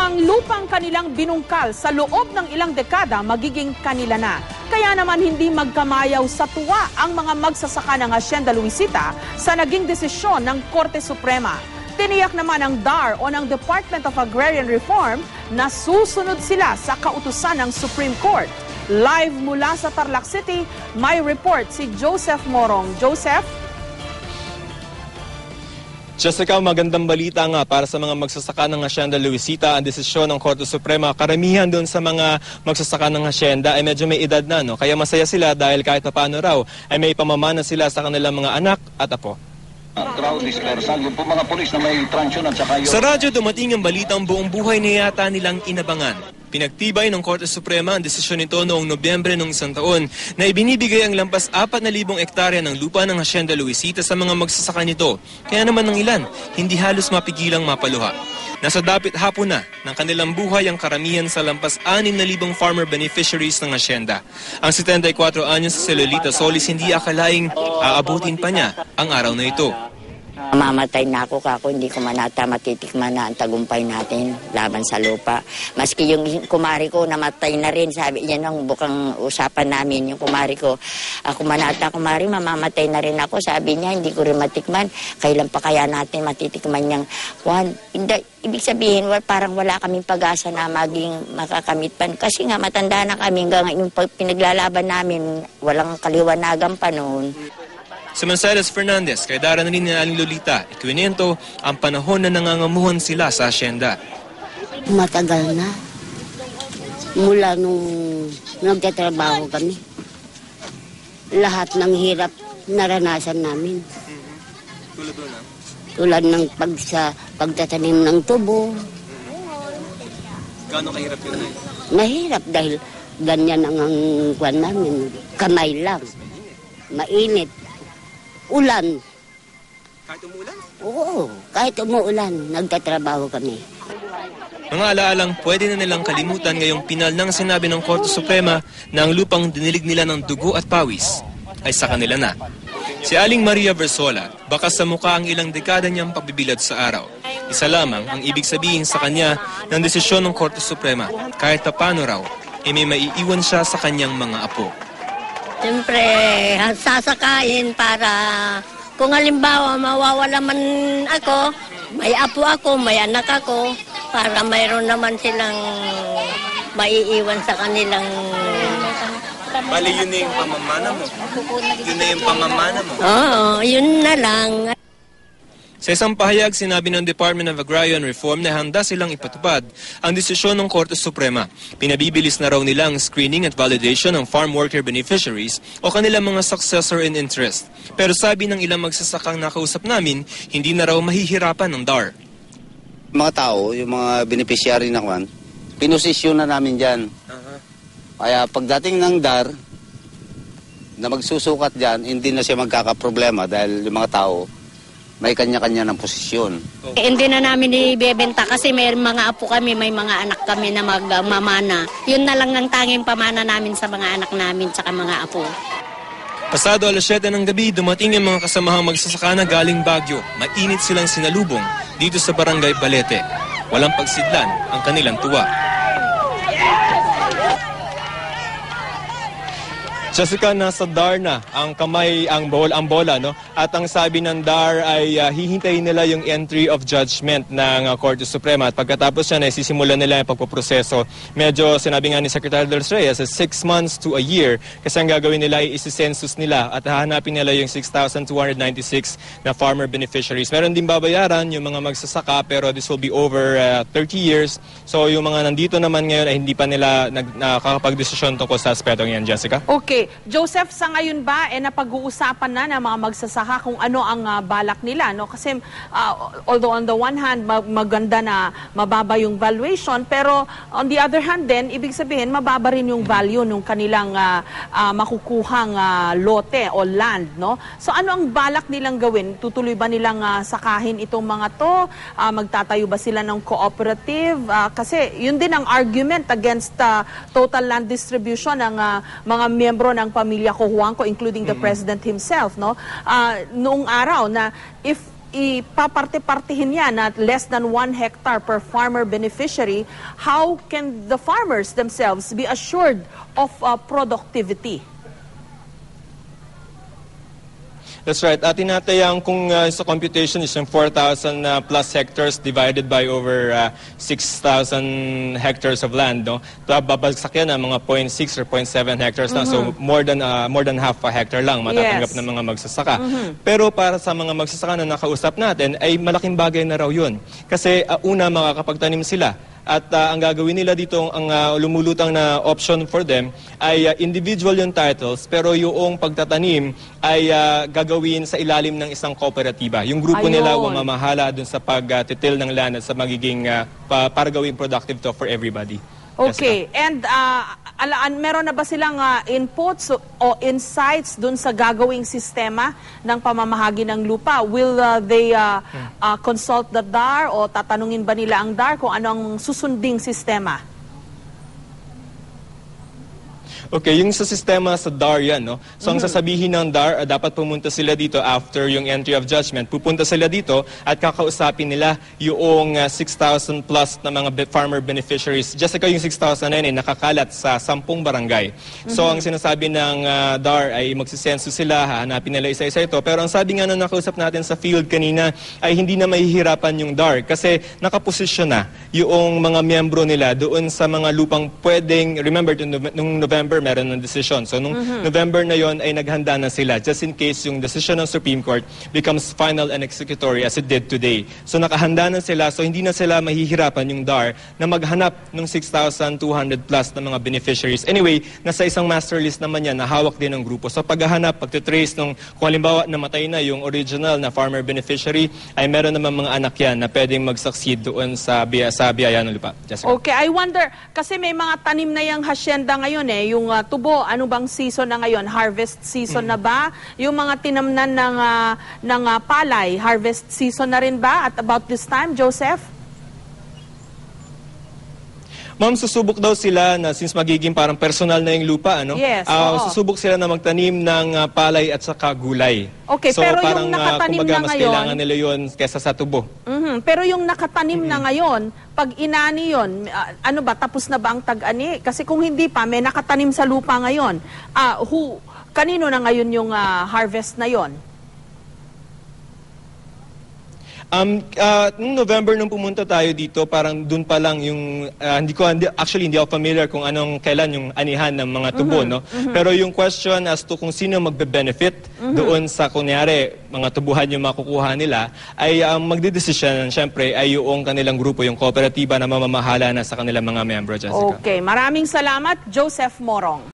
ang lupang kanilang binungkal sa loob ng ilang dekada magiging kanila na. Kaya naman hindi magkamayaw sa tuwa ang mga magsasaka ng Hacienda Luisita sa naging desisyon ng Korte Suprema. Tiniyak naman ng DAR o ng Department of Agrarian Reform na susunod sila sa kautusan ng Supreme Court. Live mula sa Tarlac City, may report si Joseph Morong. Joseph? Jessica, magandang balita nga para sa mga magsasaka ng Hacienda Luisita. Ang desisyon ng Korte Suprema, karamihan doon sa mga magsasaka ng Hacienda ay medyo may edad na, no? Kaya masaya sila dahil kahit paano raw ay may pamamana sila sa kanilang mga anak at apo. Sa radyo dumating ang balitang buong buhay na yata nilang inabangan. Pinagtibay ng Korte Suprema ang desisyon nito noong Nobyembre ng isang taon na ibinibigay ang lampas 4,000 hektarya ng lupa ng Hacienda Luisita sa mga magsasaka nito. Kaya naman ng ilan, hindi halos mapigilang mapaluha. Nasa dapit hapon na ng kanilang buhay ang karamihan sa lampas 6,000 farmer beneficiaries ng Hacienda. Ang 74 anyos sa Lolita Solis hindi akalaing aabutin pa niya ang araw na ito. Mamatay na ako kako, hindi ko manata matitikman na ang tagumpay natin laban sa lupa. Maski yung kumari ko namatay na rin, sabi niya nung bukang usapan namin, yung kumari ko, ako manata kumari, mamamatay na rin ako. Sabi niya, hindi ko rin matikman. Kailan pa kaya natin matitikman niyang Juan? Ibig sabihin, parang wala kaming pag-asa na maging makakamit pa. Kasi nga matanda na kami, hanggang yung pinaglalaban namin, walang kaliwanagan pa noon. Sa Manceles Fernandez, kay Dara na rin ni Aling Lolita, ikwinento ang panahon na nangangamuhan sila sa Hacienda. Matagal na. Mula nung nagtatrabaho kami. Lahat ng hirap naranasan namin. Tulad ng pagtatanim ng tubo. Gaano kahirap yun? Mahirap dahil ganyan ang kwan namin. Kamay lang. Mainit. Ulan. Kahit umuulan? Oo, kahit umuulan, nagtatrabaho kami. Mga alaalang pwede na nilang kalimutan ngayong pinal ng sinabi ng Korte Suprema na ang lupang dinilig nila ng dugo at pawis ay sa kanila na. Si Aling Maria Versola, baka sa mukha ang ilang dekada niyang pagbibilad sa araw. Isa lamang ang ibig sabihin sa kanya ng desisyon ng Korte Suprema. Kahit paano raw, may maiiwan siya sa kanyang mga apo. Siyempre, sasakain para kung halimbawa mawawala man ako, may apo ako, may anak ako, para mayroon naman silang maiiwan sa kanilang... Bali, yun na yung pamamana mo? Yun na yung pamamana mo? Oo, yun na lang. Sa isang pahayag, sinabi ng Department of Agrarian Reform na handa silang ipatupad ang desisyon ng Korte Suprema. Pinabibilis na raw nila ang screening at validation ng farm worker beneficiaries o kanilang mga successor in interest. Pero sabi ng ilang magsasakang nakausap namin, hindi na raw mahihirapan ng DAR. Mga tao, yung mga beneficiary na kwan, pinosisyon na namin dyan. Kaya pagdating ng DAR, na magsusukat dyan, hindi na siya magkakaproblema dahil yung mga tao, may kanya-kanya ng posisyon. Hindi na namin ibebenta kasi may mga apo kami, may mga anak kami na magmamana. Yun na lang ang tanging pamana namin sa mga anak namin tsaka mga apo. Pasado alas 7 ng gabi, dumating ang mga kasamahang magsasaka na galing Baguio. Mainit silang sinalubong dito sa Barangay Balete. Walang pagsidlan ang kanilang tuwa. Jessica, nasa DAR na ang kamay, ang bola, no? At ang sabi ng DAR ay hihintayin nila yung entry of judgment ng Korte Suprema. At pagkatapos yan, ay sisimulan nila yung pagpuproseso. Medyo sinabi nga ni Secretary de los Reyes, 6 months to a year. Kasi ang gagawin nila ay isi-census nila at hahanapin nila yung 6,296 na farmer beneficiaries. Meron din babayaran yung mga magsasaka pero this will be over 30 years. So yung mga nandito naman ngayon ay hindi pa nila nakakapag-desisyon tungkol sa aspetong yan, Jessica. Okay. Joseph, sa ngayon ba, napag-uusapan na ng mga magsasaka kung ano ang balak nila, no? Kasi although on the one hand, maganda na mababa yung valuation, pero on the other hand din, ibig sabihin, mababa rin yung value ng kanilang makukuhang lote o land, no? So ano ang balak nilang gawin? Tutuloy ba nilang sakahin itong mga to? Magtatayo ba sila ng cooperative? Kasi yun din ang argument against total land distribution ng mga miyembro ng pamilya Cojuangco, including the President himself, no? Noong araw na if ipaparte-partihin yan at less than 1 hectare per farmer beneficiary, how can the farmers themselves be assured of productivity? That's right. At tinatayang kung sa computation is yung 4,000 plus hectares divided by over 6,000 hectares of land, no? Babagsak yan ng mga 0.6 or 0.7 hectares lang. So more than half a hectare lang matatanggap ng mga magsasaka. Pero para sa mga magsasaka na nakausap natin ay malaking bagay na raw yun. Kasi una makakapagtanim sila. At ang gagawin nila dito, ang lumulutang na option for them ay individual yung titles, pero yung pagtatanim ay gagawin sa ilalim ng isang kooperatiba. Yung grupo nila mamahala dun sa pagtitil ng land at sa magiging para gawing productive to for everybody. Okay, and meron na ba silang inputs o insights dun sa gagawing sistema ng pamamahagi ng lupa? Will they consult the DAR o tatanungin ba nila ang DAR kung ano ang susunding sistema? Okay, yung sa sistema sa DAR yan, no? So ang sasabihin ng DAR, dapat pumunta sila dito after yung entry of judgment. Pupunta sila dito at kakausapin nila yung 6,000 plus na mga farmer beneficiaries. Just like yung 6,000 na yun, nakakalat sa 10 barangay. So ang sinasabi ng DAR ay magsisenso sila, hahanapin nila isa-isa ito. Pero ang sabi nga na nakausap natin sa field kanina ay hindi na mahihirapan yung DAR kasi nakaposisyon na yung mga miyembro nila doon sa mga lupang pwedeng, remember, nung November meron ng decision. So, nung November na yon ay naghanda na sila just in case yung decision ng Supreme Court becomes final and executory as it did today. So, nakahanda na sila. So, hindi na sila mahihirapan yung DAR na maghanap ng 6,200 plus na mga beneficiaries. Anyway, nasa isang master list naman yan na hawak din ng grupo. So, paghahanap, pagtitrace nung kung halimbawa namatay na yung original na farmer beneficiary, ay meron naman mga anak yan na pwedeng mag-succeed doon sa biyaya ng lupa. Jessica. Okay, I wonder, kasi may mga tanim na yung hacienda ngayon yung tubo, ano bang season na ngayon? Harvest season na ba? Yung mga tinamnan ng palay, harvest season na rin ba at about this time, Joseph? Ma'am, susubok daw sila na since magiging parang personal na yung lupa, ano? Yes, susubok sila na magtanim ng palay at saka gulay. Okay, so, pero parang, yung nakatanim kumbaga, na mas ngayon, kailangan nila yun kesa sa tubo. Pero yung nakatanim na ngayon, pag inani yun, ano ba, tapos na ba ang tag-ani? Kasi kung hindi pa, may nakatanim sa lupa ngayon. Kanino na ngayon yung harvest na yon? Noong November nung pumunta tayo dito, parang dun pa lang yung, hindi ako familiar kung kailan yung anihan ng mga tubo, no? Pero yung question as to kung sino magbe-benefit doon sa, kunyari, mga tubuhan yung makukuha nila, ay magdidesisyon, syempre, ay yung kanilang grupo, yung kooperatiba na mamamahala na sa kanilang mga membro, Jessica. Okay, maraming salamat, Joseph Morong.